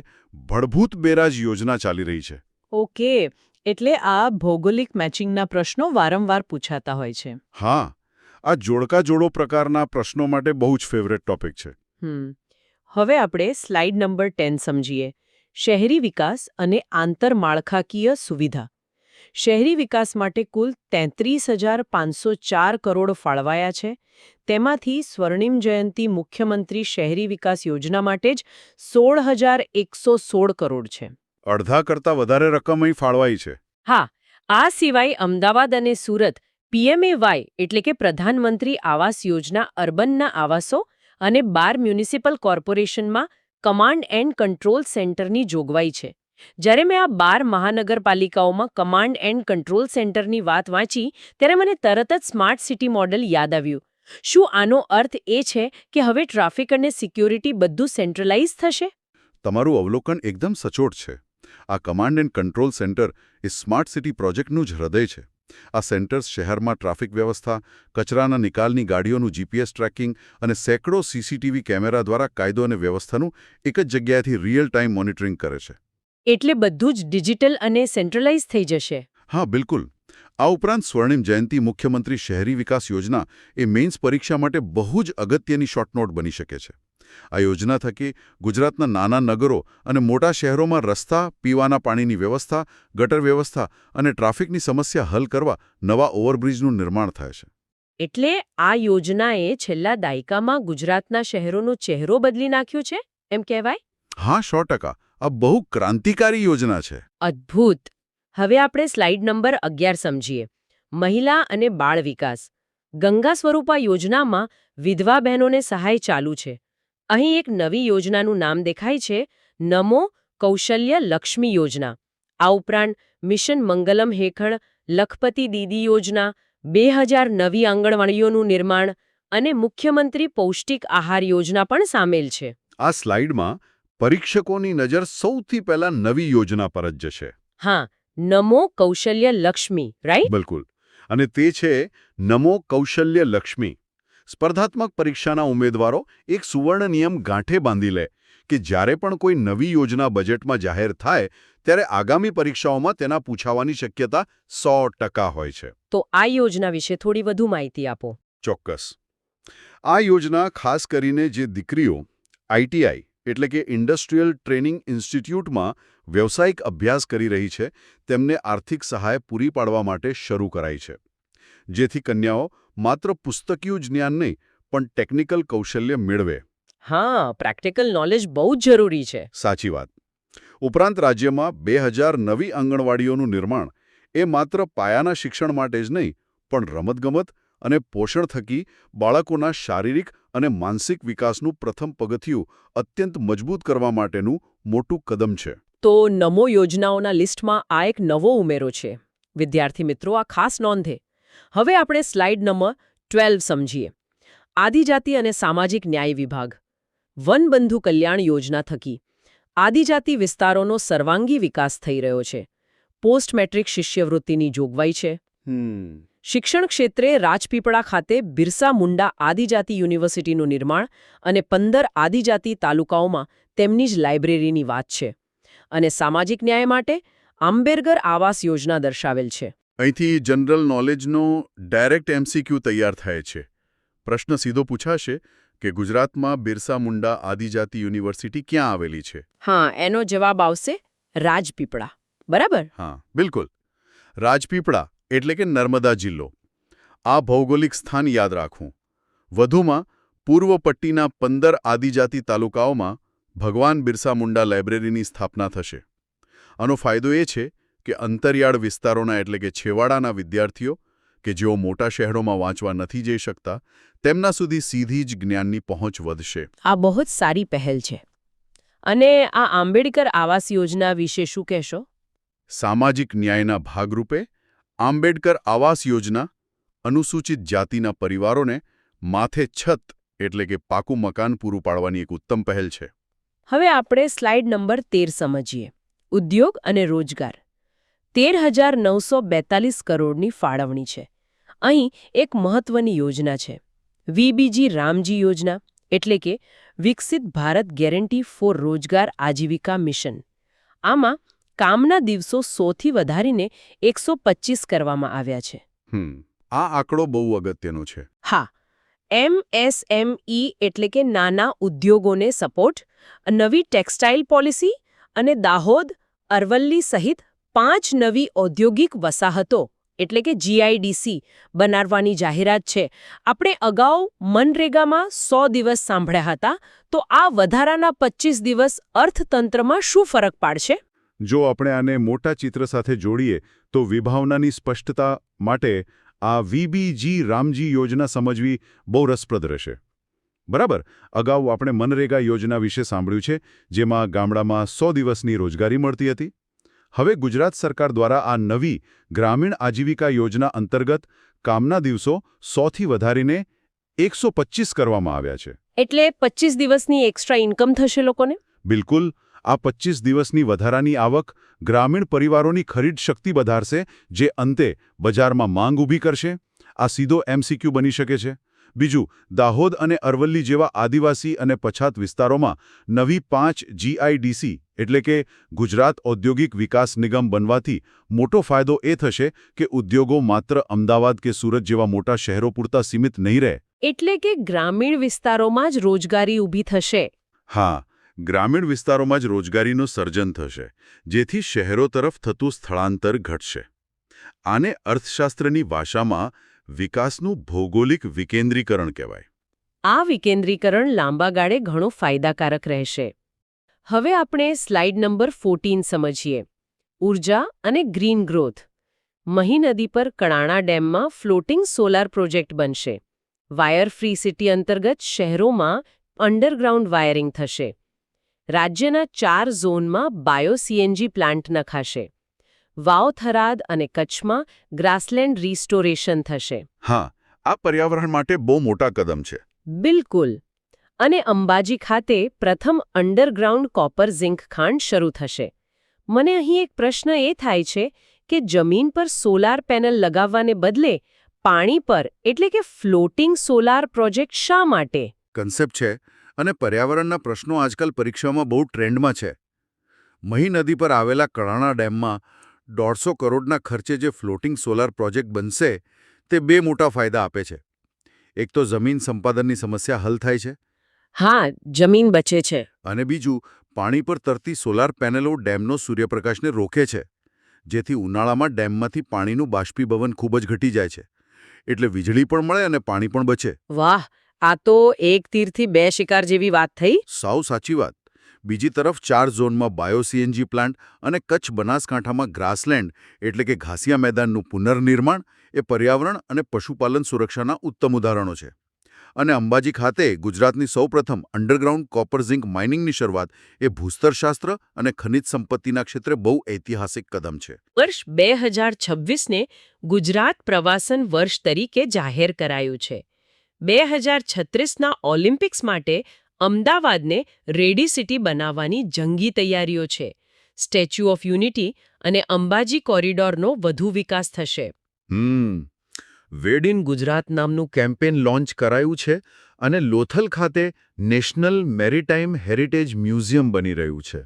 ભડભૂત બેરાજ યોજના ચાલી રહી છે. ઓકે, એટલે આ ભૌગોલિક મેચિંગના પ્રશ્નો વારંવાર પૂછાતા હોય છે. હા, આ જોડકા-જોડો પ્રકારના પ્રશ્નો માટે બહુ જ ફેવરેટ ટોપિક છે. હવે આપણે સ્લાઇડ નંબર 10 સમજીએ. શહેરી વિકાસ અને આંતરમાળખાકીય સુવિધા. શહેરી વિકાસ માટે કુલ 33,504 કરોડ ફાળવાયા છે. તેમાંથી સ્વર્ણિમ જયંતી મુખ્યમંત્રી શહેરી વિકાસ યોજના માટે જ 16,116 કરોડ છે. અડધા કરતાં વધારે રકમ અહીં ફાળવાઈ છે. હા, આ સિવાય અમદાવાદ અને સુરત PMAY એટલે કે પ્રધાનમંત્રી આવાસ યોજના અર્બનના આવાસો અને 12 મ્યુનિસિપલ કોર્પોરેશનમાં કમાન્ડ એન્ડ કંટ્રોલ સેન્ટરની જોગવાઈ છે. જ્યારે મેં આ 12 મહાનગરપાલિકાઓમાં કમાન્ડ એન્ડ કંટ્રોલ સેન્ટરની વાત વાંચી ત્યારે મને તરત જ સ્માર્ટ સિટી મોડેલ યાદ આવ્યું. શું આનો અર્થ એ છે કે હવે ટ્રાફિક અને સિક્યોરિટી બધું સેન્ટ્રલાઇઝ થશે? તમારું અવલોકન એકદમ સચોટ છે. આ command and control centre A smart city પ્રોજેક્ટનું જ હૃદય છે. આ સેન્ટર્સ શહેરમાં ટ્રાફિક વ્યવસ્થા, કચરાના નિકાલની ગાડીઓનું GPS ટ્રેકિંગ અને સેંકડો CCTV કેમેરા દ્વારા કાયદો અને વ્યવસ્થાનું એક જ જગ્યાએથી રિયલ ટાઈમ મોનિટરિંગ કરે છે. એટલે બધું જ ડિજિટલ અને સેન્ટ્રલાઇઝ થઈ જશે? હા, બિલકુલ. આ ઉપરાંત સ્વર્ણિમ જયંતી મુખ્યમંત્રી શહેરી વિકાસ યોજના એ મેઇન્સ પરીક્ષા માટે બહુ જ અગત્યની શોર્ટનોટ બની શકે છે. આ યોજના થકી ગુજરાતના નાના નગરો અને મોટા શહેરોમાં રસ્તા, પીવાના પાણીની વ્યવસ્થા, ગટર વ્યવસ્થા અને ટ્રાફિકની સમસ્યા હલ કરવા નવા ઓવરબ્રિજનું નિર્માણ થાય છે. એટલે આ યોજનાએ છેલ્લા દાયકામાં ગુજરાતના શહેરોનો ચહેરો બદલી નાખ્યો છે એમ કહેવાય? હા, 100%. આ બહુ ક્રાંતિકારી યોજના છે. અદ્ભુત. હવે આપણે સ્લાઇડ નંબર 11 સમજીએ. મહિલા અને બાળ વિકાસ. ગંગા સ્વરૂપા યોજનામાં વિધવા બહેનોને સહાય ચાલુ છે. અહીં એક નવી યોજનાનું નામ દેખાય છે, નમો કૌશલ્ય લક્ષ્મી યોજના. આ ઉપરાંત મિશન મંગલમ હેઠળ લખપતિ દીદી યોજના, 2000 નવી આંગણવાડીઓનું નિર્માણ અને મુખ્યમંત્રી પૌષ્ટિક આહાર યોજના પણ સામેલ છે. આ સ્લાઇડમાં પરીક્ષકોની નજર સૌથી પહેલા નવી યોજના પર જ જશે. હા, નમો કૌશલ્ય લક્ષ્મી, રાઈટ? બિલકુલ. અને તે છે નમો કૌશલ્ય લક્ષ્મી. સ્પર્ધાત્મક પરીક્ષાના ઉમેદવારો એક સુવર્ણ નિયમ ગાંઠે બાંધી લે કે જ્યારે પણ કોઈ નવી યોજના બજેટમાં જાહેર થાય ત્યારે આગામી પરીક્ષાઓમાં તેના પૂછાવાની શક્યતા 100% હોય છે. તો આ યોજના વિશે થોડી વધુ માહિતી આપો. ચોક્કસ. આ યોજના ખાસ કરીને જે દીકરીઓ ITI એટલે કે ઇન્ડસ્ટ્રીયલ ટ્રેનિંગ ઇન્સ્ટિટ્યૂટમાં વ્યવસાયિક અભ્યાસ કરી રહી છે તેમને આર્થિક સહાય પૂરી પાડવા માટે શરૂ કરાઈ છે, જેથી કન્યાઓ માત્ર પુસ્તકીય જ્ઞાન નહીં પણ ટેકનિકલ કૌશલ્ય મેળવે. હા, પ્રેક્ટિકલ નોલેજ બહુ જ જરૂરી છે. સાચી વાત. ઉપરાંત રાજ્યમાં 2000 નવી આંગણવાડીઓનું નિર્માણ એ માત્ર પાયાના શિક્ષણ માટે જ નહીં પણ રમતગમત અને પોષણ થકી બાળકોના શારીરિક અને માનસિક વિકાસનું પ્રથમ પગથિયું અત્યંત મજબૂત કરવા માટેનું મોટું કદમ છે. તો નમો યોજનાઓના લિસ્ટમાં આ એક નવો ઉમેરો છે. વિદ્યાર્થી મિત્રો, આ ખાસ નોંધે. હવે આપણે સ્લાઇડ નંબર 12 સમજીએ. આદિજાતિ અને સામાજિક ન્યાય વિભાગ વનબંધુ કલ્યાણ યોજના થકી આદિજાતિ વિસ્તારોનો સર્વાંગી વિકાસ થઈ રહ્યો છે. પોસ્ટ મેટ્રિક શિષ્યવૃત્તિની જોગવાઈ છે. શિક્ષણ ક્ષેત્રે રાજપીપળા ખાતે બિરસા મુંડા આદિજાતિ યુનિવર્સિટીનું નિર્માણ અને 15 આદિજાતિ તાલુકાઓમાં તેમની જ લાઇબ્રેરીની વાત છે. અને સામાજિક ન્યાય માટે આંબેડકર આવાસ યોજના દર્શાવેલ છે. અહીંથી જનરલ નોલેજનો ડાયરેક્ટ MCQ તૈયાર થાય છે. પ્રશ્ન સીધો પૂછાશે કે ગુજરાતમાં બિરસા મુંડા આદિજાતિ યુનિવર્સિટી ક્યાં આવેલી છે? હા, એનો જવાબ આવશે રાજપીપળા. બરાબર? હા, બિલકુલ. રાજપીપળા એટલે કે નર્મદા જિલ્લો. આ ભૌગોલિક સ્થાન યાદ રાખવું. વધુમાં પૂર્વ પટ્ટીના 15 આદિજાતિ તાલુકાઓમાં ભગવાન બિરસા મુંડા લાઇબ્રેરીની સ્થાપના થશે. આનો ફાયદો એ છે કે અંતરિયાળ વિસ્તારોના એટલે કે છેવાડાના વિદ્યાર્થીઓ કે જેઓ મોટા શહેરોમાં વાંચવા નથી જઈ શકતા તેમના સુધી સીધી જ જ્ઞાનની પહોંચ વધશે. આ બહુ જ સારી પહેલ છે. અને આ આંબેડકર આવાસ યોજના વિશે શું કહેશો? સામાજિક ન્યાયના ભાગરૂપે આંબેડકર આવાસ યોજના અનુસૂચિત જાતિના પરિવારોને માથે છત એટલે કે પાકું મકાન પૂરું પાડવાની એક ઉત્તમ પહેલ છે. હવે આપણે સ્લાઇડ નંબર 13 સમજીએ. ઉદ્યોગ અને રોજગાર 13,942 કરોડની ફાળવણી છે. અહીં એક મહત્વની યોજના છે. વીબીજી રામજી યોજના એટલે કે વિકસિત ભારત ગેરંટી ફોર રોજગાર આજીવિકા મિશન. આમાં કામના દિવસો 100થી વધારીને 125 કરવામાં આવ્યા છે. આ આંકડો બહુ અગત્યનો છે. હા, MSME એટલે કે નાના ઉદ્યોગોને સપોર્ટ, નવી ટેક્સટાઇલ પોલિસી અને દાહોદ, અરવલ્લી સહિત 5 નવી ઔદ્યોગિક વસાહતો એટલે કે GIDC બનાવવાની જાહેરાત છે. આપણે અગાઉ મનરેગામાં 100 દિવસ સાંભળ્યા હતા, તો આ વધારાના 25 દિવસ અર્થતંત્રમાં શું ફરક પાડશે? જો આપણે આને મોટા ચિત્ર સાથે જોડીએ તો વિભાવનાની સ્પષ્ટતા માટે આ વીબીજી રામજી યોજના સમજવી બહુ રસપ્રદ રહેશે. બરાબર, અગાઉ આપણે મનરેગા યોજના વિશે સાંભળ્યું છે, જેમાં ગામડામાં 100 દિવસની રોજગારી મળતી હતી. હવે ગુજરાત સરકાર દ્વારા આ નવી ગ્રામીણ આજીવિકા યોજના અંતર્ગત કામના દિવસો 100થી વધારીને 125 કરવામાં આવ્યા છે. એટલે 25 દિવસની એક્સ્ટ્રા ઇન્કમ થશે લોકોને? બિલકુલ. આ 25 દિવસની વધારાની આવક ગ્રામીણ પરિવારોની ખરીદ શક્તિ વધારશે, જે અંતે બજારમાં માંગ ઊભી કરશે. આ સીધો MCQ બની શકે છે. બીજું, દાહોદ અને અરવલ્લી જેવા આદિવાસી અને પછાત વિસ્તારોમાં નવી 5 GIDC એટલે કે ગુજરાત ઔદ્યોગિક વિકાસ નિગમ બનવાથી મોટો ફાયદો એ થશે કે ઉદ્યોગો માત્ર અમદાવાદ કે સુરત જેવા મોટા શહેરો પૂરતા સીમિત નહીં રહે. એટલે કે ગ્રામીણ વિસ્તારોમાં જ રોજગારી ઊભી થશે. હા, ગ્રામીણ વિસ્તારોમાં જ રોજગારીનું સર્જન થશે, જેથી શહેરો તરફ થતું સ્થળાંતર ઘટશે. આને અર્થશાસ્ત્રની ભાષામાં વિકાસનું ભૌગોલિક વિકેન્દ્રીકરણ કહેવાય. આ વિકેન્દ્રીકરણ લાંબા ગાળે ઘણું ફાયદાકારક રહેશે. હવે આપણે સ્લાઇડ નંબર 14 સમજીએ. ઉર્જા અને ગ્રીન ગ્રોથ. મહી નદી પર કણાણા ડેમમાં ફ્લોટિંગ સોલાર પ્રોજેક્ટ બનશે. વાયર ફ્રી સિટી અંતર્ગત શહેરોમાં અંડરગ્રાઉન્ડ વાયરિંગ થશે. રાજ્યના 4 ઝોનમાં બાયો CNG પ્લાન્ટ નખાશે. વાવ, થરાદ અને કચ્છમાં ગ્રાસલેન્ડ રિસ્ટોરેશન થશે. હા, આ પર્યાવરણ માટે બહુ મોટા કદમ છે. બિલકુલ. અને અંબાજી ખાતે પ્રથમ અંડરગ્રાઉન્ડ કોપર ઝિંક ખાણ શરૂ થશે. મને અહીં એક પ્રશ્ન એ થાય છે કે જમીન પર સોલાર પેનલ લગાવવાને બદલે પાણી પર એટલે કે ફ્લોટિંગ સોલાર પ્રોજેક્ટ શા માટે? કન્સેપ્ટ છે અને પર્યાવરણના પ્રશ્નો આજકાલ પરીક્ષામાં બહુ ટ્રેન્ડમાં છે. મહી નદી પર આવેલા કણાણા ડેમમાં 150 કરોડના ખર્ચે જે ફ્લોટિંગ સોલાર પ્રોજેક્ટ બનશે તે 2 મોટા ફાયદા આપે છે. એક તો જમીન સંપાદનની સમસ્યા હલ થાય છે. હા, જમીન બચે છે. અને બીજું, પાણી પર તરતી સોલાર પેનલો ડેમનો સૂર્યપ્રકાશને રોકે છે, જેથી ઉનાળામાં ડેમમાંથી પાણીનું બાષ્પીભવન ખૂબ જ ઘટી જાય છે. એટલે વીજળી પણ મળે અને પાણી પણ બચે. વાહ, આ તો એક તીરથી 2 શિકાર જેવી વાત થઈ. સાવ સાચી વાત. બીજી તરફ 4 ઝોનમાં બાયો-સીએનજી પ્લાન્ટ અને કચ્છ બનાસકાંઠામાં ગ્રાસલેન્ડ એટલે કે ઘાસિયા મેદાનનું પુનર્નિર્માણ એ પર્યાવરણ અને પશુપાલન સુરક્ષાના ઉત્તમ ઉદાહરણો છે. અને અંબાજી ખાતે ગુજરાતની સૌપ્રથમ અંડરગ્રાઉન્ડ કોપર ઝિંક માઇનિંગની શરૂઆત એ ભૂસ્તરશાસ્ત્ર અને ખનિજ સંપત્તિના ક્ષેત્રે બહુ ઐતિહાસિક કદમ છે. વર્ષ 2026ને ગુજરાત પ્રવાસન વર્ષ તરીકે જાહેર કરાયું છે. 2036ના ઓલિમ્પિક્સ માટે અમદાવાદને રેડી સિટી બનાવવાની જંગી તૈયારીઓ છે. સ્ટેચ્યુ ઓફ યુનિટી અને અંબાજી કોરિડોરનો વધુ વિકાસ થશે. વેડ ઇન ગુજરાત નામનું કેમ્પેન લોન્ચ કરાયું છે અને લોથલ ખાતે નેશનલ મેરીટાઈમ હેરિટેજ મ્યુઝિયમ બની રહ્યું છે.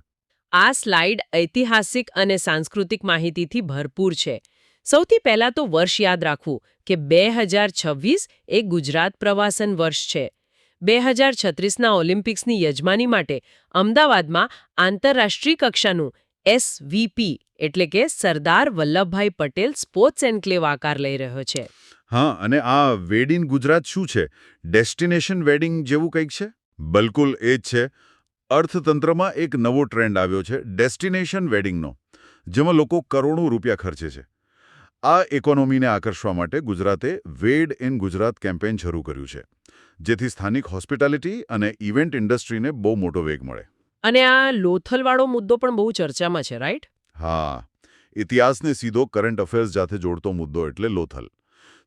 આ સ્લાઇડ ઐતિહાસિક અને સાંસ્કૃતિક માહિતીથી ભરપૂર છે. સૌથી પહેલાં તો વર્ષ યાદ રાખવું કે 2026 એ ગુજરાત પ્રવાસન વર્ષ છે. 2036ના ઓલિમ્પિક્સની યજમાની માટે અમદાવાદમાં આંતરરાષ્ટ્રીય કક્ષાનું SVP એટલે કે સરદાર વલ્લભભાઈ પટેલ સ્પોર્ટ્સ એન્ક્લેવ આકાર લઈ રહ્યો છે. હા, અને આ વેડ ઇન ગુજરાત શું છે? ડેસ્ટિનેશન વેડિંગ જેવું કંઈક છે? બિલકુલ એ જ છે. અર્થતંત્રમાં એક નવો ટ્રેન્ડ આવ્યો છે ડેસ્ટિનેશન વેડિંગનો, જેમાં લોકો કરોડો રૂપિયા ખર્ચે છે. આ ઇકોનોમીને આકર્ષવા માટે ગુજરાતે વેડ ઇન ગુજરાત કેમ્પેન શરૂ કર્યું છે, જેથી સ્થાનિક હોસ્પિટાલિટી અને ઇવેન્ટ ઇન્ડસ્ટ્રીને બહુ મોટો વેગ મળે. અને આ લોથલવાળો મુદ્દો પણ બહુ ચર્ચામાં છે, રાઈટ? હા, ઇતિહાસને સીધો કરંટ અફેર્સ સાથે જોડતો મુદ્દો એટલે લોથલ.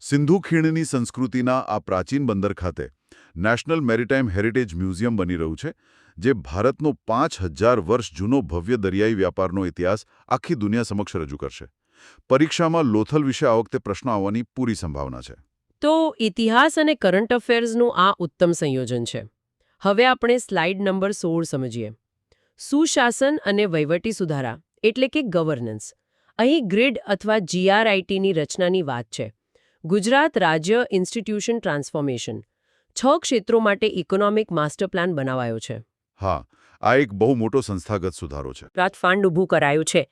સિંધુ ખીણની સંસ્કૃતિના આ પ્રાચીન બંદર ખાતે નેશનલ મેરીટાઈમ હેરિટેજ મ્યુઝિયમ બની રહ્યું છે, જે ભારતનો 5000 વર્ષ જૂનો ભવ્ય દરિયાઈ વ્યાપારનો ઇતિહાસ આખી દુનિયા સમક્ષ રજૂ કરશે. પરીક્ષામાં લોથલ વિશે આ વખતે પ્રશ્ન આવવાની પૂરી સંભાવના છે. તો ઇતિહાસ અને કરંટ અફેર્સનું આ ઉત્તમ સંયોજન છે. હવે આપણે સ્લાઇડ નંબર 16 સમજીએ. સુશાસન અને વહીવટી સુધારા એટલે કે ગવર્નન્સ. અહીં ગ્રીડ અથવા GRITની રચનાની વાત છે. ગુજરાત રાજ્ય ઇન્સ્ટિટ્યુશન ટ્રાન્સફોર્મેશન 6 ક્ષેત્રો માટે ઇકોનોમિક માસ્ટર પ્લાન બનાવાયો છે. હા, આ એક બહુ મોટો સંસ્થાગત સુધારો છે. ગુજરાત ફંડ ઊભું કરાયું છે.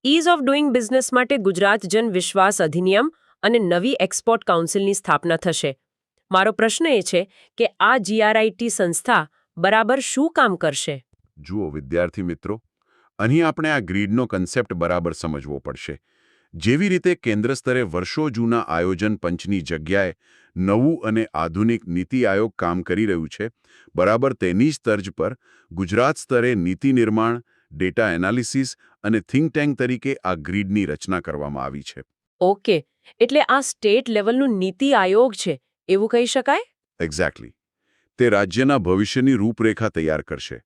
ઇઝ ઓફ ડુઇંગ બિઝનેસ માટે ગુજરાત જન વિશ્વાસ અધિનિયમ અને નવી એક્સપોર્ટ કાઉન્સિલની સ્થાપના થશે. મારો પ્રશ્ન એ છે કે આ GRIT સંસ્થા બરાબર શું કામ કરશે? જુઓ વિદ્યાર્થી મિત્રો, અહીં આપણે આ ગ્રીડનો કન્સેપ્ટ બરાબર સમજવો પડશે. જેવી રીતે કેન્દ્ર સ્તરે વર્ષો જૂના આયોજન પંચની જગ્યાએ નવું અને આધુનિક નીતિ આયોગ કામ કરી રહ્યું છે, બરાબર તેની જ તર્જ પર ગુજરાત સ્તરે નીતિ નિર્માણ, ડેટા એનાલિસિસ અને થિંક ટેન્ક તરીકે આ ગ્રીડની રચના કરવામાં આવી છે. ઓકે, એટલે આ સ્ટેટ લેવલનું નીતિ આયોગ છે એવું કહી શકાય? એક્ઝેક્ટલી. તે રાજ્યના ભવિષ્યની રૂપરેખા તૈયાર કરશે.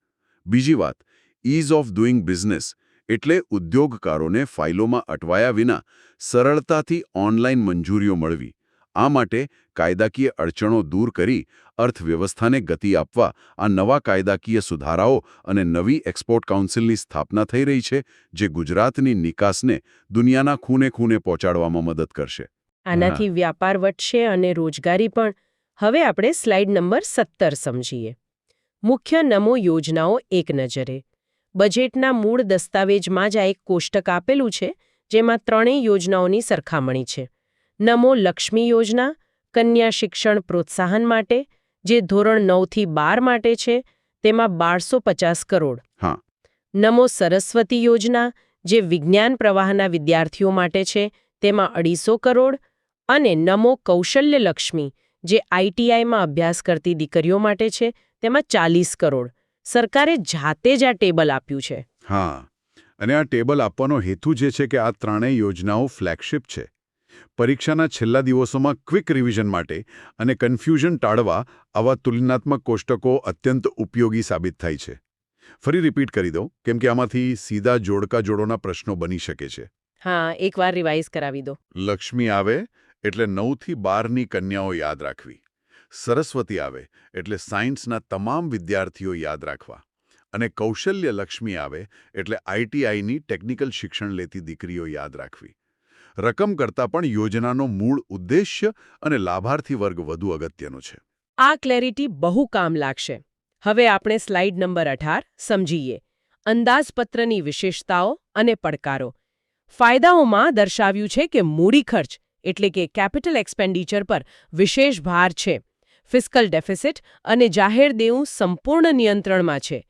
બીજી વાત, ઇઝ ઓફ ડુઇંગ બિઝનેસ એટલે ઉદ્યોગકારોને ફાઇલોમાં અટવાયા વિના સરળતાથી ઓનલાઈન મંજૂરીઓ મળવી. આ માટે કાયદાકીય અડચણો દૂર કરી અર્થવ્યવસ્થાને ગતિ આપવા આ નવા કાયદાકીય સુધારાઓ અને નવી એક્સપોર્ટ કાઉન્સિલની સ્થાપના થઈ રહી છે, જે ગુજરાતની નિકાસને દુનિયાના ખૂણે ખૂણે પહોંચાડવામાં મદદ કરશે. આનાથી વ્યાપાર વધશે અને રોજગારી પણ. હવે આપણે સ્લાઇડ નંબર 17 સમજીએ. મુખ્ય નમો યોજનાઓ એક નજરે. બજેટના મૂળ દસ્તાવેજમાં જ આ એક કોષ્ટક આપેલું છે, જેમાં ત્રણેય યોજનાઓની સરખામણી છે. નમો લક્ષ્મી યોજના, કન્યા શિક્ષણ પ્રોત્સાહન માટે, જે ધોરણ 9 થી 12 માટે છે, તેમાં 1250 કરોડ. હા. નમો સરસ્વતી યોજના, જે વિજ્ઞાન પ્રવાહના વિદ્યાર્થીઓ માટે છે, તેમાં 250 કરોડ. અને નમો કૌશલ્ય લક્ષ્મી, જે ITIમાં અભ્યાસ કરતી દીકરીઓ માટે છે, તેમાં 40 કરોડ. સરકારે જાતે જ આ ટેબલ આપ્યું છે. હા, અને આ ટેબલ આપવાનો હેતુ જે છે કે આ ત્રણેય યોજનાઓ ફ્લેગશિપ છે. પરીક્ષાના છેલ્લા દિવસોમાં ક્વિક રિવિઝન માટે અને કન્ફ્યુઝન ટાળવા આવા તુલનાત્મક કોષ્ટકો અત્યંત ઉપયોગી સાબિત થાય છે. ફરી રિપીટ કરી દઉં, કેમ કે આમાંથી સીધા જોડકા-જોડોના પ્રશ્નો બની શકે છે. હા, એકવાર રિવાઇઝ કરાવી દો. લક્ષ્મી આવે એટલે 9 થી 12ની કન્યાઓ યાદ રાખવી. સરસ્વતી આવે એટલે સાયન્સના તમામ વિદ્યાર્થીઓ યાદ રાખવા. અને કૌશલ્ય લક્ષ્મી આવે એટલે ITIની ટેકનિકલ શિક્ષણ લેતી દીકરીઓ યાદ રાખવી. રકમ કરતાં પણ યોજનાનો મૂળ ઉદ્દેશ્ય અને લાભાર્થી વર્ગ વધુ અગત્યનો છે. આ ક્લેરિટી બહુ કામ લાગશે. હવે આપણે સ્લાઇડ નંબર 18 સમજીએ. અંદાજપત્રની વિશેષતાઓ અને પડકારો. ફાયદાઓમાં દર્શાવ્યું છે કે મૂડી ખર્ચ એટલે કે કેપિટલ એક્સપેન્ડિચર પર વિશેષ ભાર છે. ફિસ્કલ ડેફિસિટ અને જાહેર દેવું સંપૂર્ણ નિયંત્રણમાં છે.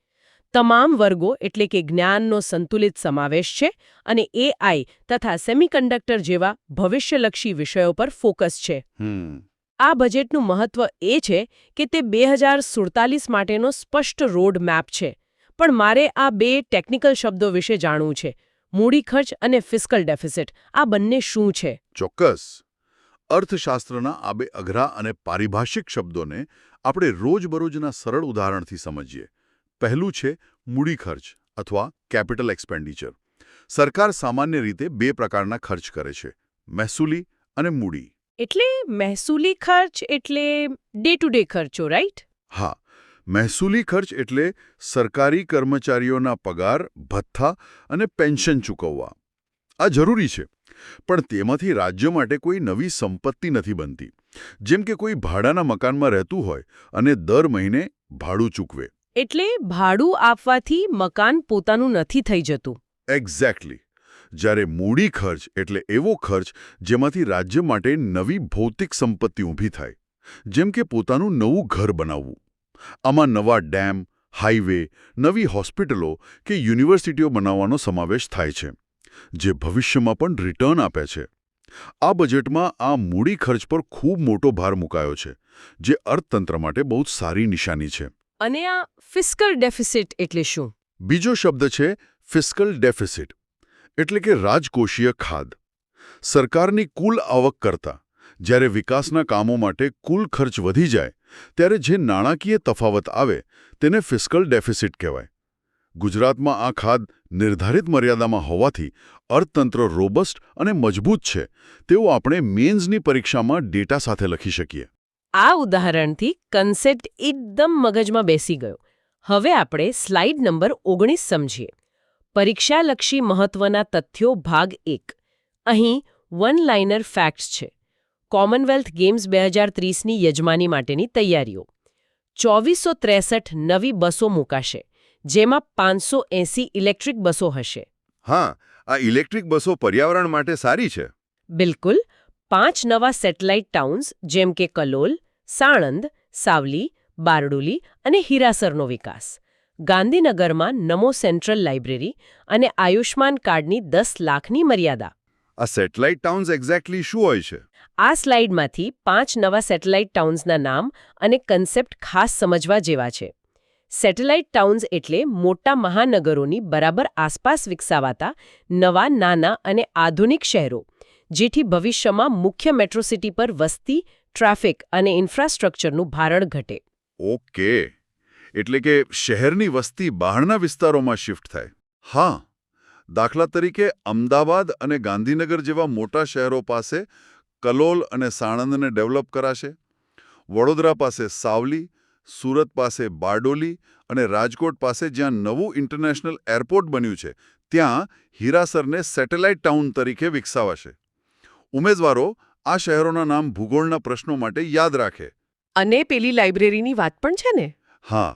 તમામ વર્ગો એટલે કે જ્ઞાનનો સંતુલિત સમાવેશ છે અને AI તથા સેમિકન્ડક્ટર જેવા ભવિષ્યલક્ષી વિષયો પર ફોકસ છે. આ બજેટનું મહત્વ એ છે કે તે 2047 માટેનો સ્પષ્ટ રોડ મેપ છે. પણ મારે આ બે ટેકનિકલ શબ્દો વિશે જાણવું છે. મૂડી ખર્ચ અને ફિસ્કલ ડેફિસિટ, આ બંને શું છે? ચોક્કસ. અર્થશાસ્ત્રના આ બે અઘરા અને પારિભાષિક શબ્દોને આપણે રોજબરોજના સરળ ઉદાહરણથી સમજીએ. પહેલું છે મૂડી ખર્ચ અથવા કેપિટલ એક્સપેન્ડિચર. સરકાર સામાન્ય રીતે બે પ્રકારના ખર્ચ કરે છે, મહેસૂલી અને મૂડી. એટલે મહેસૂલી ખર્ચ એટલે ડે ટુ ડે ખર્ચો, રાઈટ? હા, મહેસૂલી ખર્ચ એટલે સરકારી કર્મચારીઓના પગાર, ભથ્થા અને પેન્શન ચૂકવવા. આ જરૂરી છે, પણ તેમાંથી રાજ્ય માટે કોઈ નવી સંપત્તિ નથી બનતી. જેમ કે કોઈ ભાડાના મકાનમાં રહેતું હોય અને દર મહિને ભાડું ચૂકવે. એટલે ભાડું આપવાથી મકાન પોતાનું નથી થઈ જતું. એક્ઝેક્ટલી. જ્યારે મૂડી ખર્ચ એટલે એવો ખર્ચ જેમાંથી રાજ્ય માટે નવી ભૌતિક સંપત્તિ ઊભી થાય, જેમ કે પોતાનું નવું ઘર બનાવવું. આમાં નવા ડેમ, હાઈવે, નવી હોસ્પિટલો કે યુનિવર્સિટીઓ બનાવવાનો સમાવેશ થાય છે, જે ભવિષ્યમાં પણ રિટર્ન આપે છે. આ બજેટમાં આ મૂડી ખર્ચ પર ખૂબ મોટો ભાર મુકાયો છે, જે અર્થતંત્ર માટે બહુ જ સારી નિશાની છે. અને આ ફિસ્કલ ડેફિસિટ એટલે શું? બીજો શબ્દ છે ફિસ્કલ ડેફિસિટ, એટલે કે રાજકોષીય ખાધ. સરકારની કુલ આવક કરતાં જ્યારે વિકાસના કામો માટે કુલ ખર્ચ વધી જાય, ત્યારે જે નાણાકીય તફાવત આવે તેને ફિસ્કલ ડેફિસિટ કહેવાય. ગુજરાતમાં આ ખાધ નિર્ધારિત મર્યાદામાં હોવાથી અર્થતંત્ર રોબસ્ટ અને મજબૂત છે, તેવું આપણે મેન્સની પરીક્ષામાં ડેટા સાથે લખી શકીએ. આ ઉદાહરણથી કન્સેપ્ટ એકદમ મગજમાં બેસી ગયો. હવે આપણે સ્લાઇડ નંબર 19 સમજીએ. પરીક્ષાલક્ષી મહત્વના તથ્યો ભાગ 1. અહીં વન લાઇનર ફેક્ટ્સ છે. કોમનવેલ્થ ગેમ્સ 2030ની યજમાની માટેની તૈયારીઓ. 2463 નવી બસો મૂકાશે, જેમાં 580 ઇલેક્ટ્રિક બસો હશે. હા, આ ઇલેક્ટ્રિક બસો પર્યાવરણ માટે સારી છે. બિલકુલ. 5 નવા સેટેલાઇટ ટાઉન્સ જેમ કે કલોલ, સાણંદ, સાવલી, બારડોલી અને હીરાસરનો વિકાસ. ગાંધીનગરમાં નમો સેન્ટ્રલ લાઇબ્રેરી અને આયુષ્માન કાર્ડની 10 લાખની મર્યાદા. આ સેટેલાઇટ ટાઉન્સ એક્ઝેક્ટલી શું હોય છે? આ સ્લાઇડમાંથી 5 નવા સેટેલાઇટ ટાઉન્સના નામ અને કન્સેપ્ટ ખાસ સમજવા જેવા છે. સેટેલાઇટ ટાઉન્સ એટલે મોટા મહાનગરોની બરાબર આસપાસ વિકસાવાતા નવા નાના અને આધુનિક શહેરો, જેથી ભવિષ્યમાં મુખ્ય મેટ્રો સિટી પર વસ્તી, ટ્રાફિક અને ઇન્ફ્રાસ્ટ્રક્ચરનું ભારણ ઘટે. ઓકે, એટલે કે શહેરની વસ્તી બહારના વિસ્તારોમાં શિફ્ટ થાય. હા, દાખલા તરીકે અમદાવાદ અને ગાંધીનગર જેવા મોટા શહેરો પાસે કલોલ અને સાણંદને ડેવલપ કરાશે. વડોદરા પાસે સાવલી, સુરત પાસે બારડોલી અને રાજકોટ પાસે જ્યાં નવું ઇન્ટરનેશનલ એરપોર્ટ બન્યું છે, ત્યાં હીરાસરને સેટેલાઇટ ટાઉન તરીકે વિકસાવાશે. ઉમેદવારો આ શહેરોના નામ ભૂગોળના પ્રશ્નો માટે યાદ રાખે. અને પેલી લાઇબ્રેરીની વાત પણ છે ને? હા,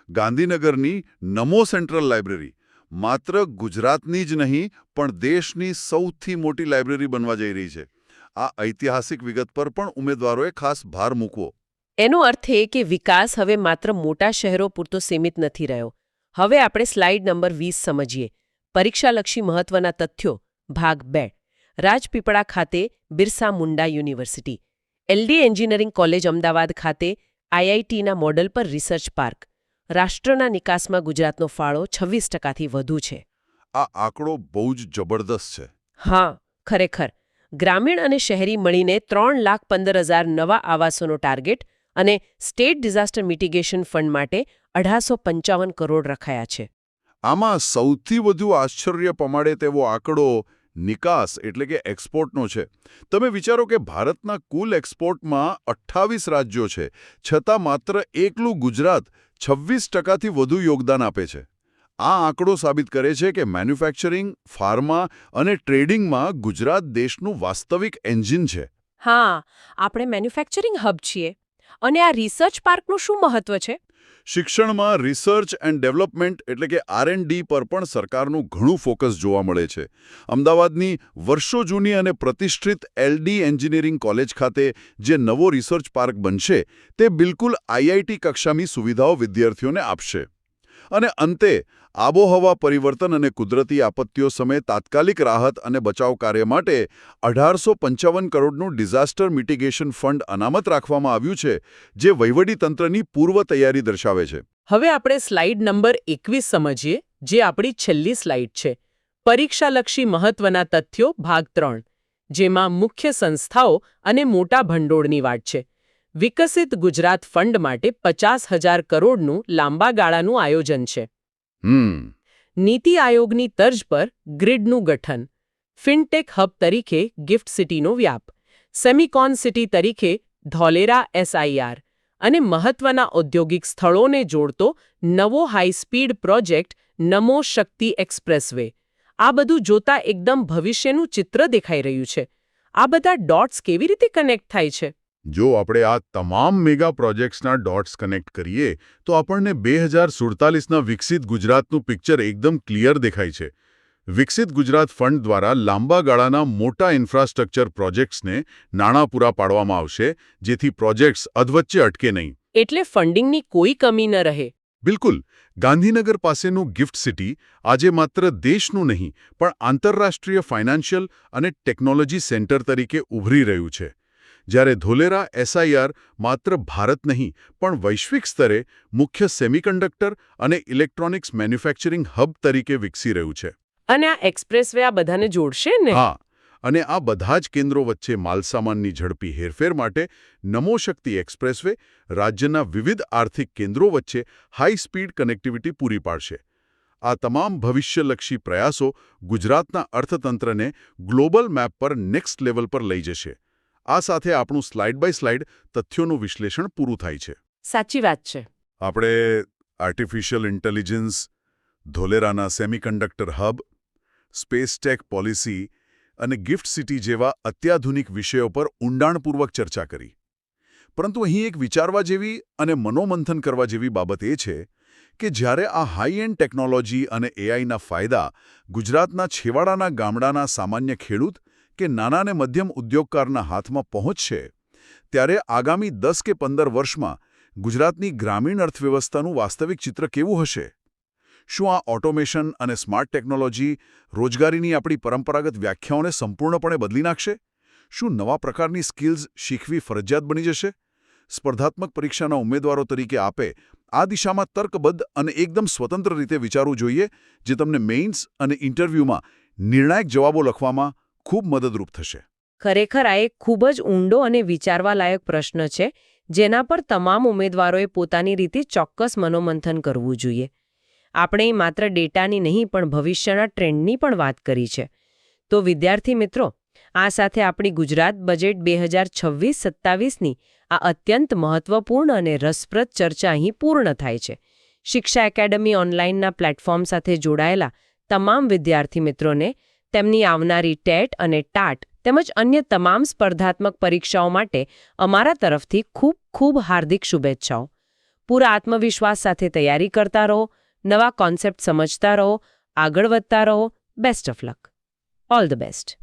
ગાંધીનગરની નમો સેન્ટ્રલ લાઇબ્રેરી માત્ર ગુજરાતની જ નહીં પણ દેશની સૌથી મોટી લાઇબ્રેરી બનવા જઈ રહી છે. આ ઐતિહાસિક વિગત પર પણ ઉમેદવારોએ ખાસ ભાર મૂકવો. એનો અર્થ એ કે વિકાસ હવે માત્ર મોટા શહેરો પૂરતો સીમિત નથી રહ્યો. હવે આપણે સ્લાઇડ નંબર 20 સમજીએ. પરીક્ષાલક્ષી મહત્વના તથ્યો ભાગ 2. રાજપીપળા ખાતે Birsa Munda university, LD engineering college Ahmedabad ખાતે IITના મોડલ પર રિસર્ચ પાર્ક. રાષ્ટ્રના નિકાસમાં ગુજરાતનો ફાળો 26%થી વધુ છે. આ આંકડો બહુ જ જબરદસ્ત છે. હા, ખરેખર. ગ્રામીણ અને શહેરી મળીને 3,15,000 નવા આવાસોનો ટાર્ગેટ અને સ્ટેટ ડિઝાસ્ટર મિટિગેશન ફંડ માટે 1855 કરોડ રખાયા છે. આમાં સૌથી વધુ આશ્ચર્ય પમાડે તેવો આંકડો નિકાસ એટલે કે એક્સપોર્ટનો છે. તમે વિચારો કે ભારતના કુલ એક્સપોર્ટમાં 28 રાજ્યો છે, છતાં માત્ર એકલું ગુજરાત 26%થી વધુ યોગદાન આપે છે. આ આંકડો સાબિત કરે છે કે મેન્યુફેક્ચરિંગ, ફાર્મા અને ટ્રેડિંગમાં ગુજરાત દેશનું વાસ્તવિક એન્જિન છે. હા, આપણે મેન્યુફેક્ચરિંગ હબ છીએ. અને આ રિસર્ચ પાર્કનું શું મહત્વ છે? શિક્ષણમાં રિસર્ચ એન્ડ ડેવલપમેન્ટ એટલે કે R&D પર પણ સરકારનું ઘણું ફોકસ જોવા મળે છે. અમદાવાદની વર્ષો જૂની અને પ્રતિષ્ઠિત LD એન્જિનિયરિંગ કોલેજ ખાતે જે નવો રિસર્ચ પાર્ક બનશે, તે બિલકુલ IIT કક્ષાની સુવિધાઓ વિદ્યાર્થીઓને આપશે. અને અંતે આબોહવા પરિવર્તન અને કુદરતી આપત્તિઓ સમયે તાત્કાલિક રાહત અને બચાવ કાર્ય માટે 1855 કરોડનું ડિઝાસ્ટર મિટિગેશન ફંડ અનામત રાખવામાં આવ્યું છે, જે વહીવટીતંત્રની પૂર્વ તૈયારી દર્શાવે છે. હવે આપણે સ્લાઇડ નંબર 21 સમજીએ, જે આપણી છેલ્લી સ્લાઇડ છે. પરીક્ષાલક્ષી મહત્વના તથ્યો ભાગ 3, જેમાં મુખ્ય સંસ્થાઓ અને મોટા ભંડોળની વાત છે. વિકસિત ગુજરાત ફંડ માટે 50,000 કરોડનું લાંબા ગાળાનું આયોજન છે. નીતિ આયોગની તર્જ પર ગ્રીડનું ગઠન, ફિનટેક હબ તરીકે ગિફ્ટ સિટીનો વ્યાપ, સેમિકોન સિટી તરીકે ધોલેરા SIR અને મહત્વના ઔદ્યોગિક સ્થળોને જોડતો નવો હાઈ-સ્પીડ પ્રોજેક્ટ નમો શક્તિ એક્સપ્રેસવે. આ બધું જોતા એકદમ ભવિષ્યનું ચિત્ર દેખાઈ રહ્યું છે. આ બધા ડોટ્સ કેવી રીતે કનેક્ટ થાય છે? જો આપણે આ તમામ મેગા પ્રોજેક્ટ્સના ડોટ્સ કનેક્ટ કરીએ તો આપણને 2047ના વિકસિત ગુજરાતનું પિક્ચર એકદમ ક્લિયર દેખાય છે. વિકસિત ગુજરાત ફંડ દ્વારા લાંબા ગાળાના મોટા ઇન્ફ્રાસ્ટ્રક્ચર પ્રોજેક્ટ્સને નાણાં પૂરા પાડવામાં આવશે, જેથી પ્રોજેક્ટ્સ અધવચ્ચે અટકે નહીં. એટલે ફંડિંગની કોઈ કમી ન રહે. બિલકુલ. ગાંધીનગર પાસેનું ગિફ્ટ સિટી આજે માત્ર દેશનું નહીં પણ આંતરરાષ્ટ્રીય ફાઇનાન્શિયલ અને ટેકનોલોજી સેન્ટર તરીકે ઉભરી રહ્યું છે. જ્યારે ધોલેરા SIR માત્ર ભારત નહીં પણ વૈશ્વિક સ્તરે મુખ્ય સેમિકન્ડક્ટર અને ઇલેક્ટ્રોનિક્સ મેન્યુફેક્ચરિંગ હબ તરીકે વિકસી રહ્યું છે. અને આ એક્સપ્રેસવે આ બધાને જોડશે ને? હા, અને આ બધા જ કેન્દ્રો વચ્ચે માલસામાનની ઝડપી હેરફેર માટે નમો શક્તિ એક્સપ્રેસવે રાજ્યના વિવિધ આર્થિક કેન્દ્રો વચ્ચે હાઈ સ્પીડ કનેક્ટિવિટી પૂરી પાડશે. આ તમામ ભવિષ્યલક્ષી પ્રયાસો ગુજરાતના અર્થતંત્રને ગ્લોબલ મેપ પર નેક્સ્ટ લેવલ પર લઈ જશે. આ સાથે આપણું સ્લાઇડ બાય સ્લાઇડ તથ્યોનું વિશ્લેષણ પૂરું થાય છે. સાચી વાત છે. આપણે આર્ટિફિશિયલ ઇન્ટેલિજન્સ, ધોલેરાના semiconductor hub, space tech policy અને ગિફ્ટ સિટી જેવા અત્યાધુનિક વિષયો પર ઊંડાણપૂર્વક ચર્ચા કરી. પરંતુ અહીં એક વિચારવા જેવી અને મનોમંથન કરવા જેવી બાબત એ છે કે જ્યારે આ હાઈ એન્ડ ટેકનોલોજી અને AIના ફાયદા ગુજરાતના છેવાડાના ગામડાના સામાન્ય ખેડૂત કે નાના અને મધ્યમ ઉદ્યોગકારના હાથમાં પહોંચશે, ત્યારે આગામી 10 કે 15 વર્ષમાં ગુજરાતની ગ્રામીણ અર્થવ્યવસ્થાનું વાસ્તવિક ચિત્ર કેવું હશે? શું આ ઓટોમેશન અને સ્માર્ટ ટેકનોલોજી રોજગારીની આપણી પરંપરાગત વ્યાખ્યાઓને સંપૂર્ણપણે બદલી નાખશે? શું નવા પ્રકારની સ્કિલ્સ શીખવી ફરજિયાત બની જશે? સ્પર્ધાત્મક પરીક્ષાના ઉમેદવારો તરીકે આપે આ દિશામાં તર્કબદ્ધ અને એકદમ સ્વતંત્ર રીતે વિચારવું જોઈએ, જે તમને મેઇન્સ અને ઇન્ટરવ્યૂમાં નિર્ણાયક જવાબો લખવામાં ખૂબ મદદરૂપ થશે. ખરેખર આ એક ખૂબ જ ઊંડો અને વિચારવાલાયક પ્રશ્ન છે, જેના પર તમામ ઉમેદવારોએ પોતાની રીતે ચોક્કસ મનોમંથન કરવું જોઈએ. આપણે માત્ર ડેટાની નહીં પણ ભવિષ્યના ટ્રેન્ડની પણ વાત કરી છે. તો વિદ્યાર્થી મિત્રો, આ સાથે આપણી ગુજરાત બજેટ 2026-27ની આ અત્યંત મહત્વપૂર્ણ અને રસપ્રદ ચર્ચા અહીં પૂર્ણ થાય છે. શિક્ષા એકેડમી ઓનલાઈનના પ્લેટફોર્મ સાથે જોડાયેલા તમામ વિદ્યાર્થી મિત્રોને તેમની આવનારી ટેટ અને ટાટ તેમજ અન્ય તમામ સ્પર્ધાત્મક પરીક્ષાઓ માટે અમારા તરફથી ખૂબ ખૂબ હાર્દિક શુભેચ્છાઓ. પૂરા આત્મવિશ્વાસ સાથે તૈયારી કરતા રહો, નવા કોન્સેપ્ટ સમજતા રહો, આગળ વધતા રહો. Best of luck. All the best.